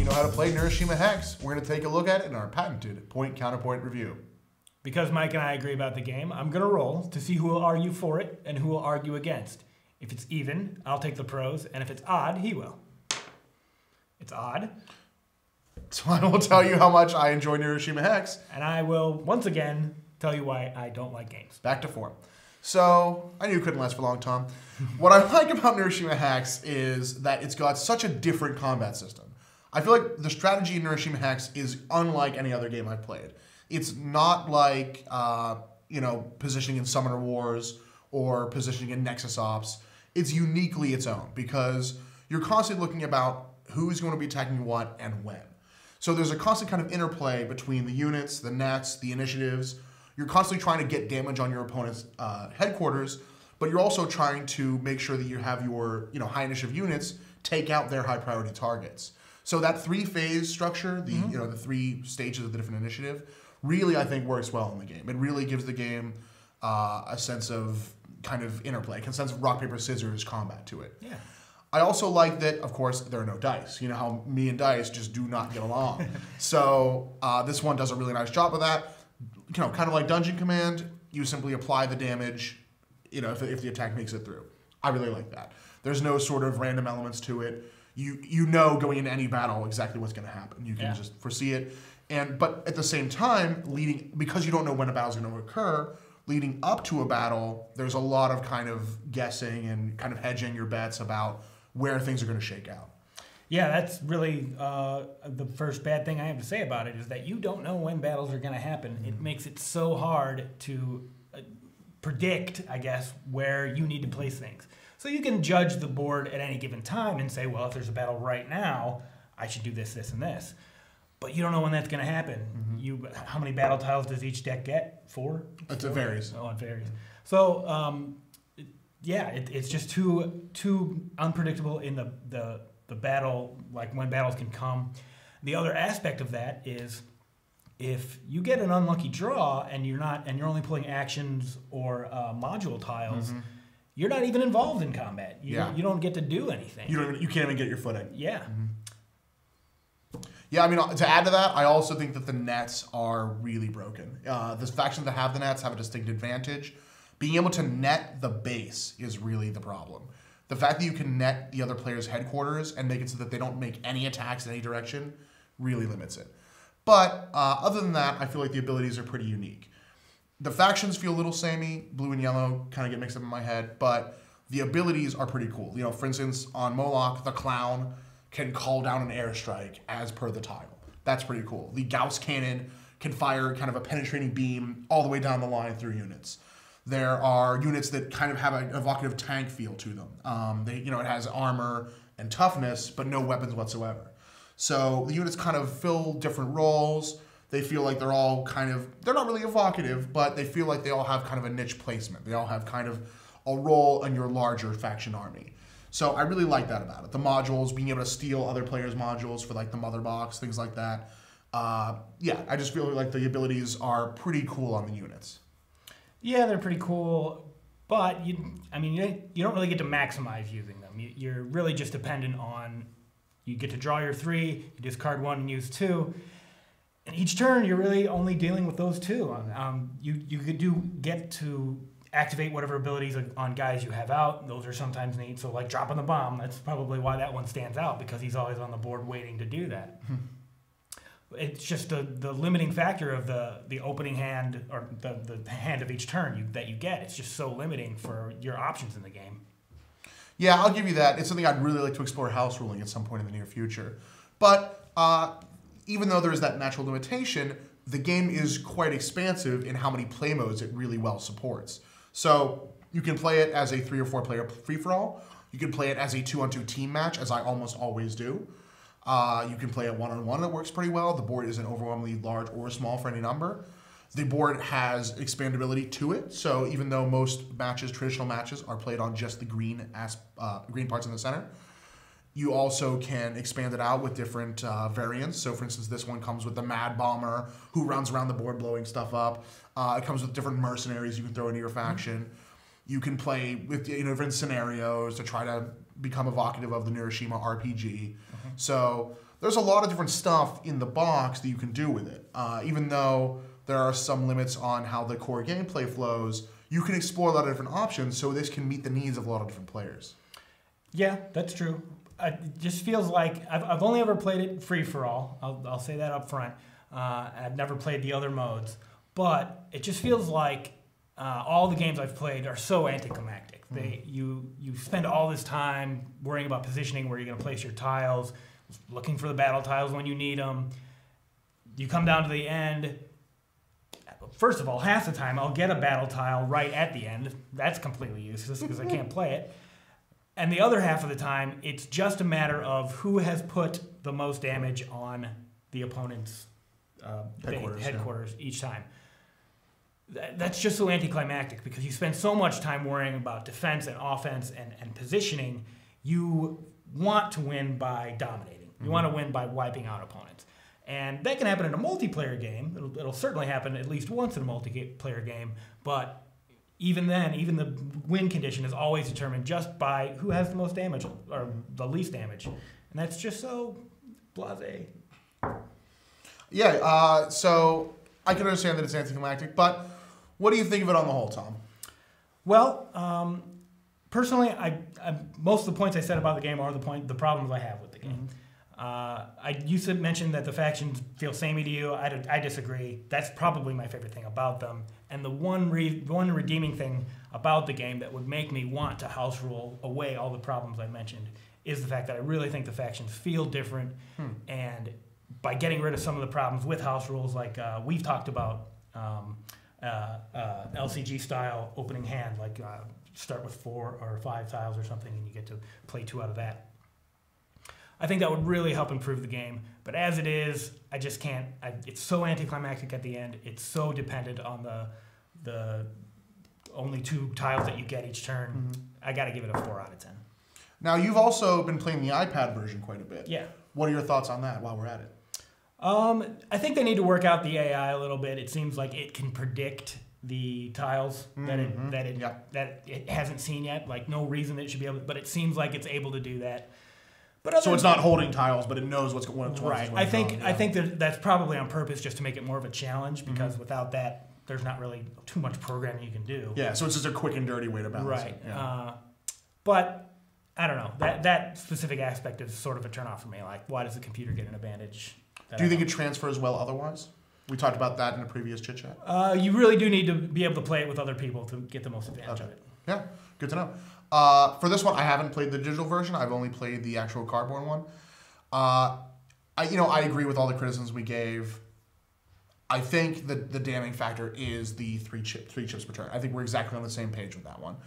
know how to play Neuroshima Hex. We're going to take a look at it in our patented point-counterpoint review. Because Mike and I agree about the game, I'm going to roll to see who will argue for it and who will argue against. If it's even, I'll take the pros, and if it's odd, he will. It's odd. So I will tell you how much I enjoy Neuroshima Hex. And I will, once again, tell you why I don't like games. Back to form. So, I knew it couldn't last for a long time. What I like about Neuroshima Hex is that it's got such a different combat system. I feel like the strategy in Neuroshima Hex is unlike any other game I've played. It's not like, positioning in Summoner Wars or positioning in Nexus Ops. It's uniquely its own because you're constantly looking about who's going to be attacking what and when. So there's a constant kind of interplay between the units, the nets, the initiatives. You're constantly trying to get damage on your opponent's headquarters, but you're also trying to make sure that you have your high initiative units take out their high priority targets. So that three-phase structure, the three stages of the different initiative, really I think works well in the game. It really gives the game a sense of kind of interplay, a sense of rock, paper, scissors combat to it. Yeah. I also like that, of course, there are no dice. You know how me and dice just do not get along. So this one does a really nice job of that. Kind of like Dungeon Command, you simply apply the damage, if the attack makes it through. I really like that. There's no sort of random elements to it. You know going into any battle exactly what's going to happen. You can just foresee it. But at the same time, because you don't know when a battle's going to occur, leading up to a battle, there's a lot of kind of guessing and kind of hedging your bets about where things are going to shake out. Yeah, that's really the first bad thing I have to say about it is that you don't know when battles are going to happen. It makes it so hard to predict, I guess, where you need to place things. So you can judge the board at any given time and say, well, if there's a battle right now, I should do this, this, and this. But you don't know when that's going to happen. How many battle tiles does each deck get? 4? It varies. Oh, it varies. So, it's just too unpredictable in the battle, like when battles can come. The other aspect of that is if you get an unlucky draw and you're only pulling actions or module tiles, you're not even involved in combat. You don't get to do anything. You can't even get your footing. Yeah. Yeah, I mean, to add to that, I also think that the nets are really broken. The factions that have the nets have a distinct advantage. Being able to net the base is really the problem. The fact that you can net the other player's headquarters and make it so that they don't make any attacks in any direction really limits it. But other than that, I feel like the abilities are pretty unique. The factions feel a little samey. Blue and yellow kind of get mixed up in my head, but the abilities are pretty cool. For instance, on Moloch, the clown can call down an airstrike as per the tile. That's pretty cool. The Gauss cannon can fire kind of a penetrating beam all the way down the line through units. There are units that kind of have an evocative tank feel to them. It has armor and toughness, but no weapons whatsoever. So the units kind of fill different roles. They feel like they're all they're not really evocative, but they feel like they all have kind of a niche placement. They all have kind of a role in your larger faction army. So I really like that about it. The modules, being able to steal other players' modules for like the mother box, things like that. I just feel like the abilities are pretty cool on the units. Yeah, they're pretty cool, but you don't really get to maximize using them. You're really just dependent on, you get to draw your 3, you discard 1 and use 2. And each turn, you're really only dealing with those 2. You get to activate whatever abilities on guys you have out. Those are sometimes neat. So like dropping the bomb, that's probably why that one stands out, because he's always on the board waiting to do that. It's just the limiting factor of the opening hand, or the hand of each turn that you get. It's just so limiting for your options in the game. Yeah, I'll give you that. It's something I'd really like to explore house ruling at some point in the near future. But even though there is that natural limitation, the game is quite expansive in how many play modes it really well supports. So you can play it as a 3 or 4 player free-for-all. You can play it as a 2-on-2 team match, as I almost always do. You can play it one-on-one. It works pretty well. The board isn't overwhelmingly large or small for any number. The board has expandability to it. So even though most matches, traditional matches, are played on just the green parts in the center, you also can expand it out with different variants. So for instance, this one comes with the Mad Bomber who runs around the board blowing stuff up. It comes with different mercenaries you can throw into your faction. You can play with different scenarios to try to become evocative of the Neuroshima RPG. So there's a lot of different stuff in the box that you can do with it. Even though there are some limits on how the core gameplay flows, you can explore a lot of different options, so this can meet the needs of a lot of different players. Yeah, that's true. It just feels like I've only ever played it free for all. I'll say that up front. I've never played the other modes, but it just feels like all the games I've played are so anticlimactic. You spend all this time worrying about positioning, where you're going to place your tiles, looking for the battle tiles when you need them. You come down to the end. First of all, half the time I'll get a battle tile right at the end. That's completely useless because I can't play it. And the other half of the time, it's just a matter of who has put the most damage on the opponent's headquarters each time. That's just so anticlimactic because you spend so much time worrying about defense and offense and positioning. You want to win by dominating. You want to win by wiping out opponents. And that can happen in a multiplayer game. It'll certainly happen at least once in a multiplayer game. But even then, even the win condition is always determined just by who has the most damage or the least damage. And that's just so blasé. Yeah, so I can understand that it's anticlimactic, but what do you think of it on the whole, Tom? Well, personally, I most of the points I said about the game are the problems I have with the game. You mentioned that the factions feel samey to you. I disagree. That's probably my favorite thing about them. And the one redeeming thing about the game that would make me want to house rule away all the problems I mentioned is the fact that I really think the factions feel different. And by getting rid of some of the problems with house rules, like we've talked about, LCG style opening hand, like start with 4 or 5 tiles or something, and you get to play 2 out of that. I think that would really help improve the game. But as it is, I just can't. It's so anticlimactic at the end. It's so dependent on the only 2 tiles that you get each turn. I got to give it a 4 out of 10. Now, you've also been playing the iPad version quite a bit. Yeah. What are your thoughts on that while we're at it? I think they need to work out the AI a little bit. It seems like it can predict the tiles that it hasn't seen yet. Like, no reason it should be able to, but it seems like it's able to do that. But so it's not holding tiles, but it knows what's going on. Right. I think that's probably on purpose, just to make it more of a challenge, because without that, there's not really too much programming you can do. Yeah. So it's just a quick and dirty way to balance it. Yeah. But I don't know. That specific aspect is sort of a turnoff for me. Like, why does the computer get an advantage? Do you think it transfers well otherwise? We talked about that in a previous chit chat. You really do need to be able to play it with other people to get the most advantage of it. Yeah, good to know. For this one, I haven't played the digital version. I've only played the actual cardboard one. I agree with all the criticisms we gave. I think the damning factor is the three chips per turn. I think we're exactly on the same page with that one.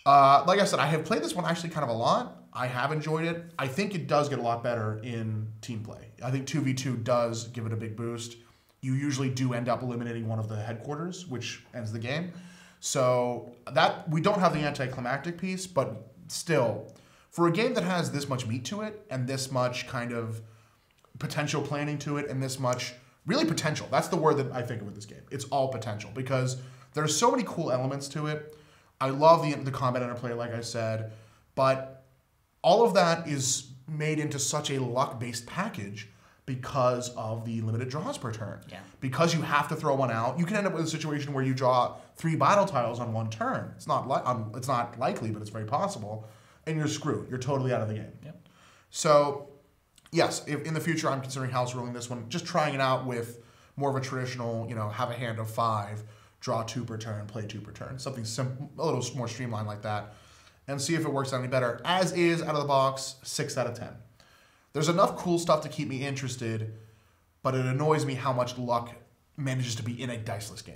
Like I said, I have played this one actually kind of a lot. I have enjoyed it. I think it does get a lot better in team play. I think 2v2 does give it a big boost. You usually do end up eliminating one of the headquarters, which ends the game. So that we don't have the anticlimactic piece, but still, for a game that has this much meat to it and this much kind of potential planning to it and this much really potential. That's the word that I think of with this game. It's all potential because there's so many cool elements to it. I love the combat interplay, like I said, but all of that is made into such a luck-based package because of the limited draws per turn. Yeah. Because you have to throw one out, you can end up with a situation where you draw 3 battle tiles on one turn. It's not likely, but it's very possible, and you're screwed. You're totally out of the game. Yep. So, yes, if in the future I'm considering house ruling this one, just trying it out with more of a traditional, have a hand of 5, draw 2 per turn, play 2 per turn, something simple, a little more streamlined like that, and see if it works out any better. As is, out of the box, 6 out of 10. There's enough cool stuff to keep me interested, but it annoys me how much luck manages to be in a diceless game.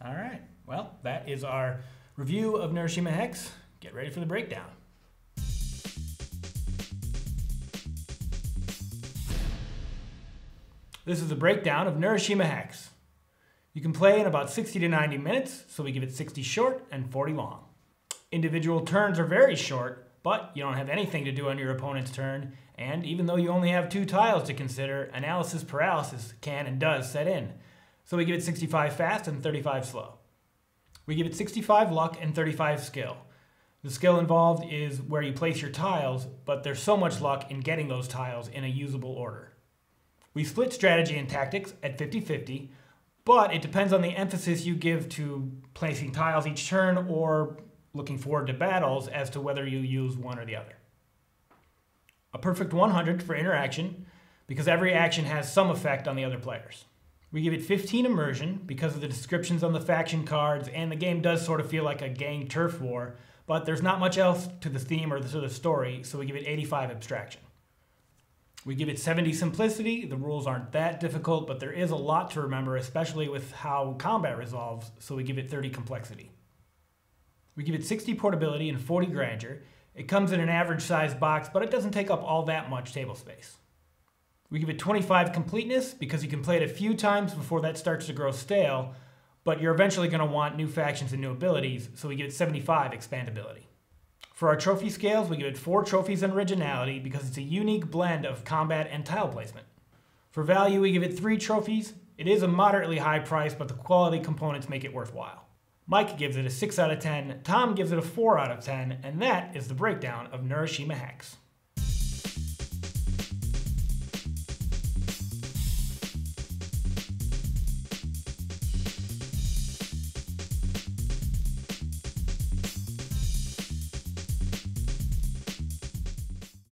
All right. Well, that is our review of Neuroshima Hex. Get ready for the breakdown. This is a breakdown of Neuroshima Hex. You can play in about 60 to 90 minutes, so we give it 60 short and 40 long. Individual turns are very short, but you don't have anything to do on your opponent's turn, and even though you only have 2 tiles to consider, analysis paralysis can and does set in. So we give it 65 fast and 35 slow. We give it 65 luck and 35 skill. The skill involved is where you place your tiles, but there's so much luck in getting those tiles in a usable order. We split strategy and tactics at 50-50, but it depends on the emphasis you give to placing tiles each turn or looking forward to battles as to whether you use one or the other. A perfect 100 for interaction, because every action has some effect on the other players. We give it 15 immersion because of the descriptions on the faction cards, and the game does sort of feel like a gang turf war, but there's not much else to the theme or to the story, so we give it 85 abstraction. We give it 70 simplicity. The rules aren't that difficult, but there is a lot to remember, especially with how combat resolves, so we give it 30 complexity. We give it 60 portability and 40 grandeur. It comes in an average sized box, but it doesn't take up all that much table space. We give it 25 completeness because you can play it a few times before that starts to grow stale, but you're eventually going to want new factions and new abilities, so we give it 75 expandability. For our trophy scales, we give it 4 trophies and originality because it's a unique blend of combat and tile placement. For value, we give it 3 trophies. It is a moderately high price, but the quality components make it worthwhile. Mike gives it a 6 out of 10, Tom gives it a 4 out of 10, and that is the breakdown of Nurashima Hex.